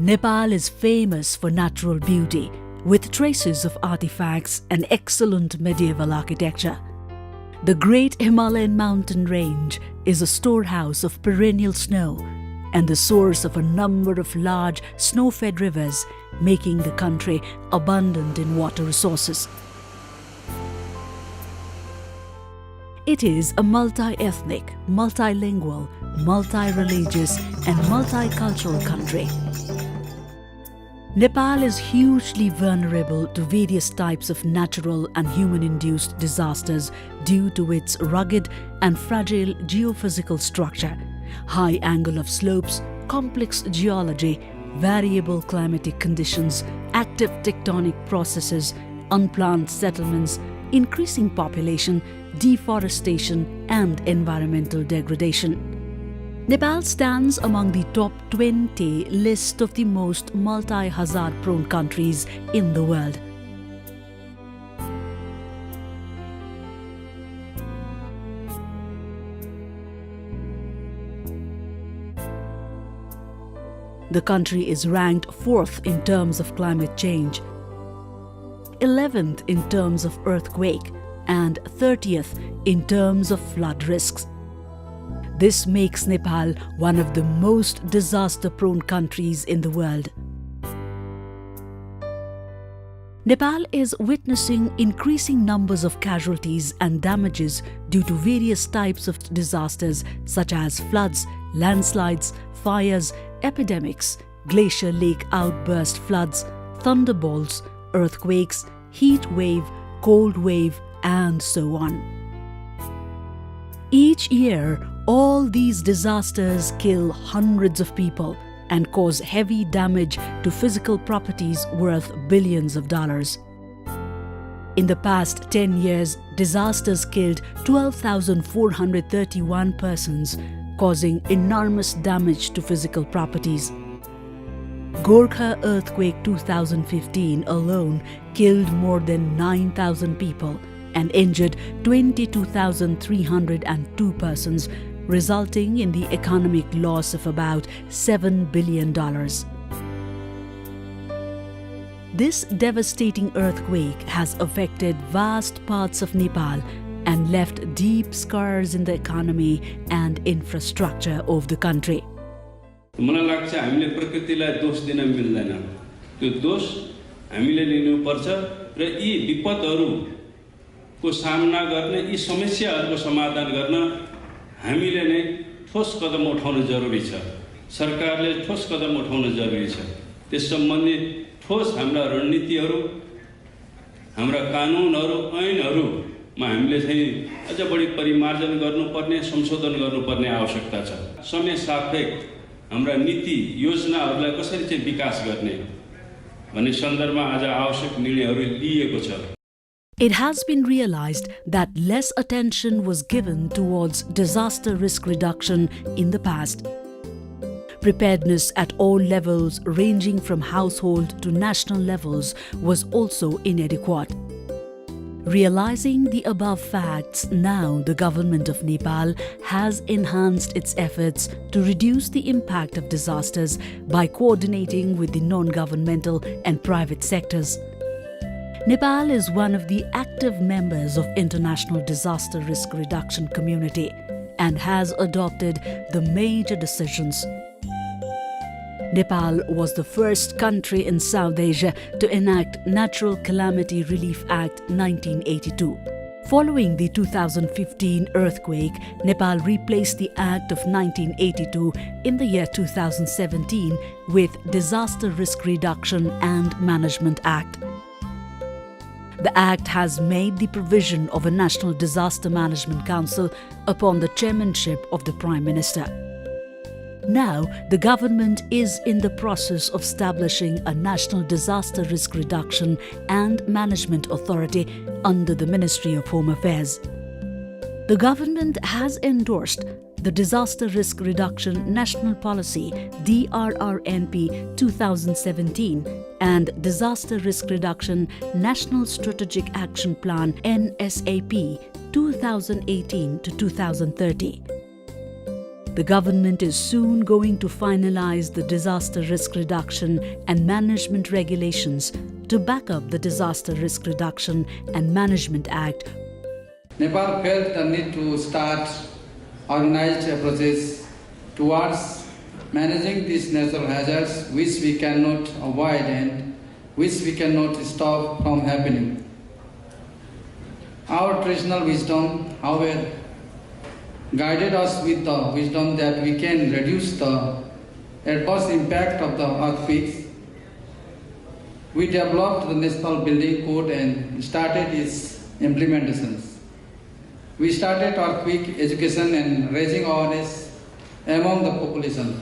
Nepal is famous for natural beauty, with traces of artifacts and excellent medieval architecture. The Great Himalayan mountain range is a storehouse of perennial snow and the source of a number of large snow-fed rivers, making the country abundant in water resources. It is a multi-ethnic, multilingual, multi-religious and multicultural country. Nepal is hugely vulnerable to various types of natural and human-induced disasters due to its rugged and fragile geophysical structure, high angle of slopes, complex geology, variable climatic conditions, active tectonic processes, unplanned settlements, increasing population, deforestation and environmental degradation. Nepal stands among the top 20 list of the most multi-hazard-prone countries in the world. The country is ranked 4th in terms of climate change, 11th in terms of earthquake, and 30th in terms of flood risks. This makes Nepal one of the most disaster-prone countries in the world. Nepal is witnessing increasing numbers of casualties and damages due to various types of disasters such as floods, landslides, fires, epidemics, glacier lake outburst floods, thunderbolts, earthquakes, heat wave, cold wave, and so on. Each year, all these disasters kill hundreds of people and cause heavy damage to physical properties worth billions of dollars. In the past 10 years, disasters killed 12,431 persons, causing enormous damage to physical properties. Gorkha earthquake 2015 alone killed more than 9,000 people and injured 22,302 persons, resulting in the economic loss of about $7 billion. This devastating earthquake has affected vast parts of Nepal and left deep scars in the economy and infrastructure of the country. मलाई लाग्छ हामीले प्रकृतिलाई दोष दिन मिल्दैन। त्यो दोष हामीले लिनुपर्छ र यी विपदहरुको सामना गर्ने, यी समस्याहरुको समाधान गर्न हामीले नै ठोस कदम उठाउन जरुरी छ। सरकारले ठोस कदम उठाउन जरुरी छ। त्यस सम्बन्धी ठोस हाम्रा रणनीतिहरु, हाम्रा कानुनहरु, ऐनहरुमा हामीले चाहिँ अझ बढी परिमार्जन गर्नुपर्ने, संशोधन गर्नुपर्ने आवश्यकता छ। समय सापेक्ष हाम्रा नीति योजनाहरुलाई कसरी चाहिँ विकास गर्ने भन्ने सन्दर्भमा आज आवश्यक निर्णयहरु लिएको छ। It has been realized that less attention was given towards disaster risk reduction in the past. Preparedness at all levels, ranging from household to national levels, was also inadequate. Realizing the above facts, now the government of Nepal has enhanced its efforts to reduce the impact of disasters by coordinating with the non-governmental and private sectors. Nepal is one of the active members of International Disaster Risk Reduction Community and has adopted the major decisions. Nepal was the first country in South Asia to enact Natural Calamity Relief Act 1982. Following the 2015 earthquake, Nepal replaced the Act of 1982 in the year 2017 with Disaster Risk Reduction and Management Act. The Act has made the provision of a National Disaster Management Council upon the chairmanship of the Prime Minister. Now, the government is in the process of establishing a National Disaster Risk Reduction and Management Authority under the Ministry of Home Affairs. The government has endorsed the Disaster Risk Reduction National Policy DRRNP 2017 and Disaster Risk Reduction National Strategic Action Plan NSAP 2018 to 2030. The government is soon going to finalize the Disaster Risk Reduction and Management Regulations to back up the Disaster Risk Reduction and Management Act. Nepal felt the need to start organized approaches towards managing these natural hazards which we cannot avoid and which we cannot stop from happening. Our traditional wisdom, however, guided us with the wisdom that we can reduce the adverse impact of the earthquakes. We developed the National Building Code and started its implementations. We started earthquake education and raising awareness among the population.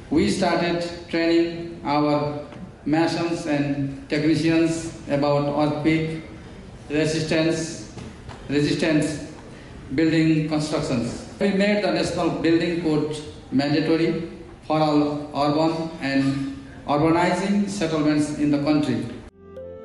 We started training our masons and technicians about earthquake resistance building constructions. We made the National Building Code mandatory for all urban and urbanizing settlements in the country.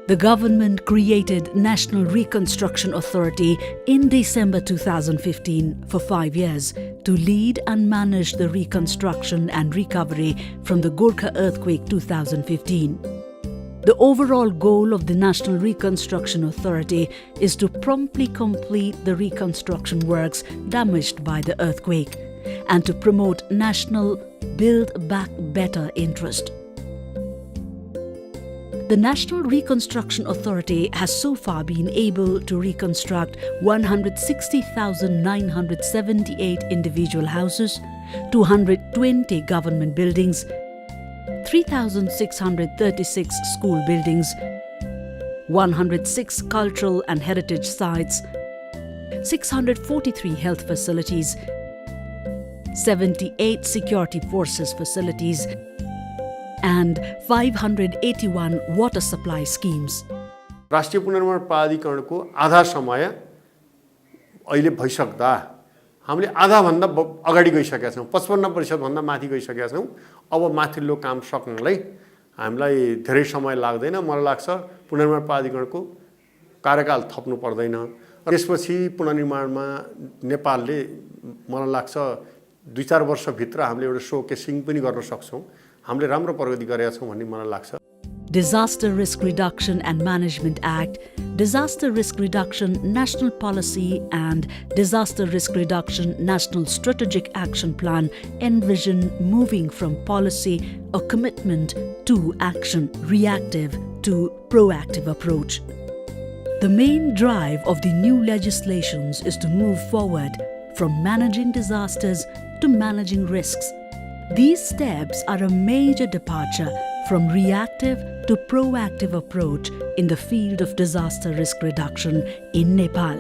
The government created National Reconstruction Authority in December 2015 for 5 years to lead and manage the reconstruction and recovery from the Gorkha earthquake 2015. The overall goal of the National Reconstruction Authority is to promptly complete the reconstruction works damaged by the earthquake and to promote national Build Back Better interest. The National Reconstruction Authority has so far been able to reconstruct 160,978 individual houses, 220 government buildings, 3,636 school buildings, 106 cultural and heritage sites, 643 health facilities, 78 security forces facilities, and 581 water supply schemes. राष्ट्रिय पुनर्निर्माण प्राधिकरणको आधा समय अहिले भइसक्दा हामीले आधाभन्दा अगाडि गइसकेका छौँ, 55% भन्दा माथि गइसकेका छौँ। अब माथिल्लो काम सक्नलाई हामीलाई धेरै समय लाग्दैन। मलाई लाग्छ पुनर्निर्माण प्राधिकरणको कार्यकाल थप्नु पर्दैन। त्यसपछि पुनर्निर्माणमा नेपालले मलाई लाग्छ 2-4 वर्षभित्र हामीले एउटा शोकेसिङ पनि गर्न सक्छौँ। हामीले राम्रो प्रगति गरेका छौँ भन्ने मलाई लाग्छ। Disaster Risk Reduction and Management Act, Disaster Risk Reduction National Policy and Disaster Risk Reduction National Strategic Action Plan envision moving from policy or commitment to action, reactive to proactive approach. The main drive of the new legislations is to move forward from managing disasters to managing risks. These steps are a major departure from reactive to proactive approach in the field of disaster risk reduction in Nepal.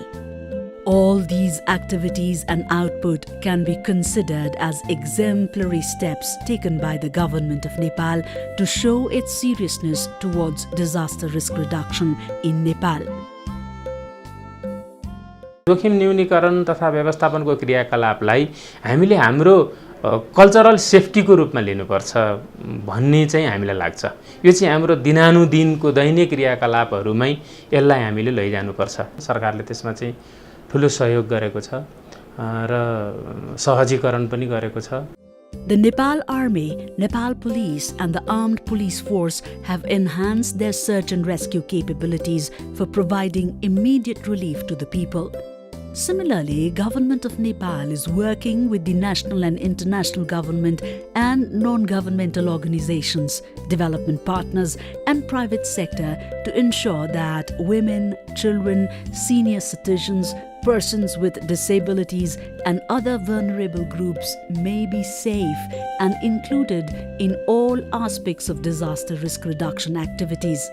All these activities and output can be considered as exemplary steps taken by the government of Nepal to show its seriousness towards disaster risk reduction in Nepal. जोखिम न्यूनीकरण तथा व्यवस्थापनको क्रियाकलापलाई हामीले हाम्रो cultural सेफ्टीको रूपमा लिनुपर्छ भन्ने चाहिँ हामीलाई लाग्छ। यो चाहिँ हाम्रो दिनानुदिनको दैनिक क्रियाकलापहरूमै यसलाई हामीले लैजानुपर्छ। सरकारले त्यसमा चाहिँ ठुलो सहयोग गरेको छ र सहजीकरण पनि गरेको छ। The Nepal Army, Nepal Police and the Armed Police Force have enhanced their search and rescue capabilities for providing immediate relief to the people. Similarly, Government of Nepal is working with the national and international government and non-governmental organizations, development partners and private sector to ensure that women, children, senior citizens, persons with disabilities and other vulnerable groups may be safe and included in all aspects of disaster risk reduction activities.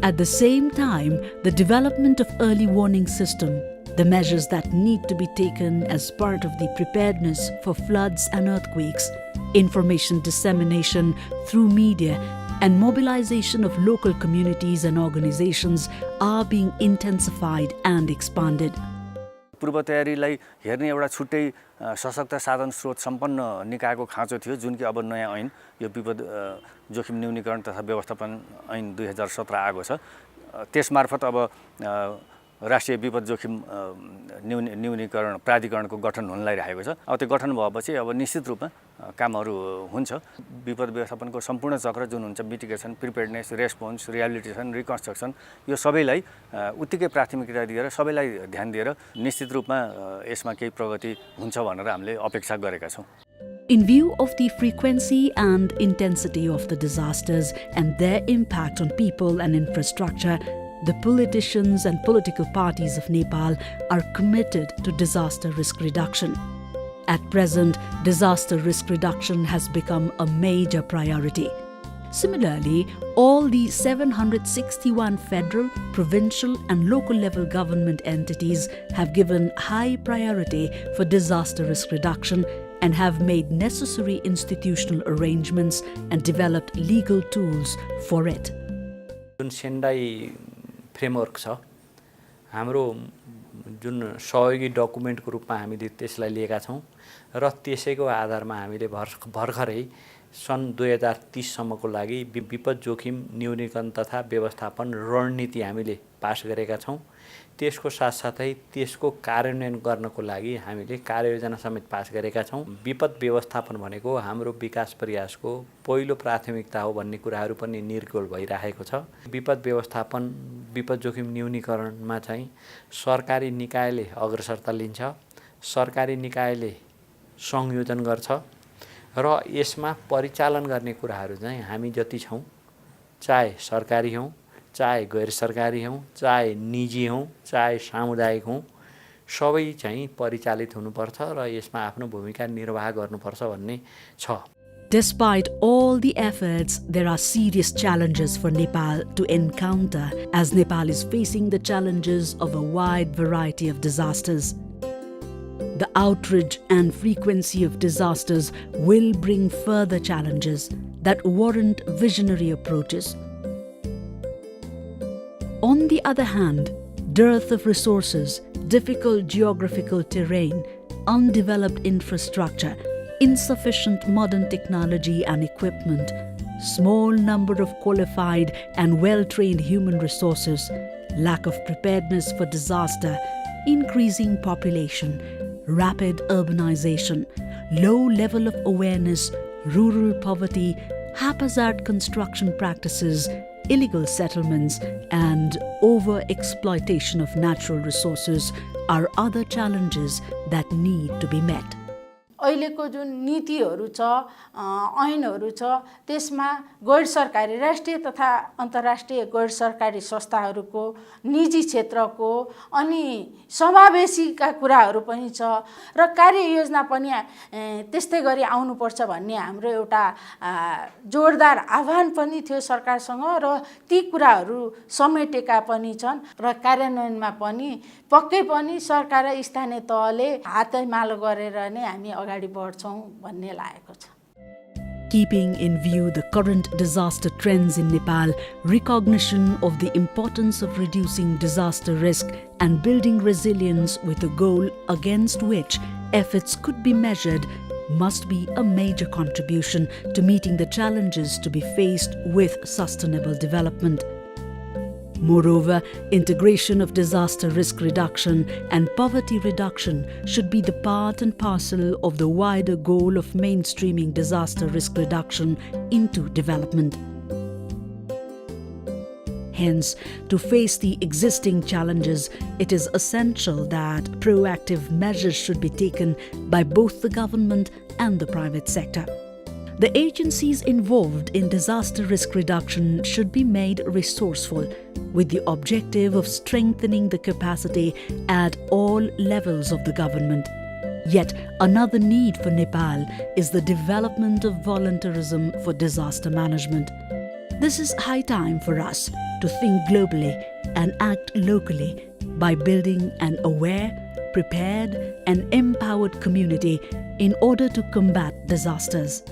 At the same time, the development of early warning system, the measures that need to be taken as part of the preparedness for floods and earthquakes, information dissemination through media, and mobilization of local communities and organizations are being intensified and expanded. पूर्व तयारीलाई हेर्ने एउटा छुट्टै सशक्त साधन स्रोत सम्पन्न निकायको खाँचो थियो जुन कि अब नयाँ ऐन यो विपद जोखिम न्यूनीकरण तथा व्यवस्थापन ऐन 2017 आएको छ। त्यसमार्फत अब राष्ट्रिय विपद जोखिम न्यूनीकरण प्राधिकरणको गठन हुन लागिरहेको छ। अब त्यो गठन भएपछि अब निश्चित रूपमा कामहरू हुन्छ। विपद व्यवस्थापनको सम्पूर्ण चक्र जुन हुन्छ mitigation, preparedness, response, rehabilitation, reconstruction यो सबैलाई उत्तिकै प्राथमिकता दिएर सबैलाई ध्यान दिएर निश्चित रूपमा यसमा केही प्रगति हुन्छ भनेर हामीले अपेक्षा गरेका छौँ। In view of the frequency and intensity of the disasters and their impact on people and infrastructure, the politicians and political parties of Nepal are committed to disaster risk reduction. At present, disaster risk reduction has become a major priority. Similarly, all the 761 federal, provincial and local level government entities have given high priority for disaster risk reduction and have made necessary institutional arrangements and developed legal tools for it. जुन Sendai framework छ हाम्रो जुन सहयोगी डकुमेन्टको रूपमा हामीले त्यसलाई लिएका छौँ र त्यसैको आधारमा हामीले भर्खरै सन् 2030 सम्मको लागि विपद जोखिम न्यूनीकरण तथा व्यवस्थापन रणनीति हामीले पास गरेका छौँ। त्यसको साथसाथै त्यसको कार्यान्वयन गर्नको लागि हामीले कार्ययोजना समेत पास गरेका छौँ। विपद व्यवस्थापन भनेको हाम्रो विकास प्रयासको पहिलो प्राथमिकता हो भन्ने कुराहरू पनि निर्गोल भइरहेको छ। विपद व्यवस्थापन विपद जोखिम न्यूनीकरणमा चाहिँ सरकारी निकायले अग्रसरता लिन्छ, सरकारी निकायले संयोजन गर्छ र यसमा परिचालन गर्ने कुराहरू चाहिँ हामी जति छौँ, चाहे सरकारी हौँ, चाहे गैर सरकारी हौँ, चाहे निजी हौँ, चाहे सामुदायिक हौँ, सबै चाहिँ परिचालित हुनुपर्छ र यसमा आफ्नो भूमिका निर्वाह गर्नुपर्छ भन्ने छ। Despite all the efforts, there are serious challenges for Nepal to encounter as Nepal is facing the challenges of a wide variety of disasters. The outrage and frequency of disasters will bring further challenges that warrant visionary approaches. On the other hand, dearth of resources, difficult geographical terrain, undeveloped infrastructure, insufficient modern technology and equipment, small number of qualified and well-trained human resources, lack of preparedness for disaster, increasing population, rapid urbanization, low level of awareness, rural poverty, haphazard construction practices, illegal settlements, and over-exploitation of natural resources are other challenges that need to be met. अहिलेको जुन नीतिहरू छ, ऐनहरू छ, त्यसमा गैर सरकारी राष्ट्रिय तथा अन्तर्राष्ट्रिय गैर सरकारी संस्थाहरूको, निजी क्षेत्रको अनि समावेशीका कुराहरू पनि छ र कार्ययोजना पनि त्यस्तै गरी आउनुपर्छ भन्ने हाम्रो एउटा जोरदार आह्वान पनि थियो सरकारसँग र ती कुराहरू समेटेका पनि छन् र कार्यान्वयनमा पनि पक्कै पनि सरकार र स्थानीय तहले हातैमालो गरेर नै हामी अगाडि बढ्छौं भन्ने लागेको छ। Keeping in view the current disaster trends in Nepal, recognition of the importance of reducing disaster risk and building resilience with a goal against which efforts could be measured must be a major contribution to meeting the challenges to be faced with sustainable development. Moreover, integration of disaster risk reduction and poverty reduction should be the part and parcel of the wider goal of mainstreaming disaster risk reduction into development. Hence, to face the existing challenges, it is essential that proactive measures should be taken by both the government and the private sector. The agencies involved in disaster risk reduction should be made resourceful with the objective of strengthening the capacity at all levels of the government. Yet another need for Nepal is the development of voluntarism for disaster management. This is high time for us to think globally and act locally by building an aware, prepared and empowered community in order to combat disasters.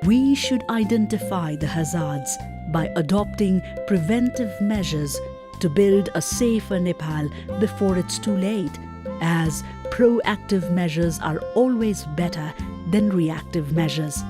We should identify the hazards by adopting preventive measures to build a safer Nepal before it's too late, as proactive measures are always better than reactive measures.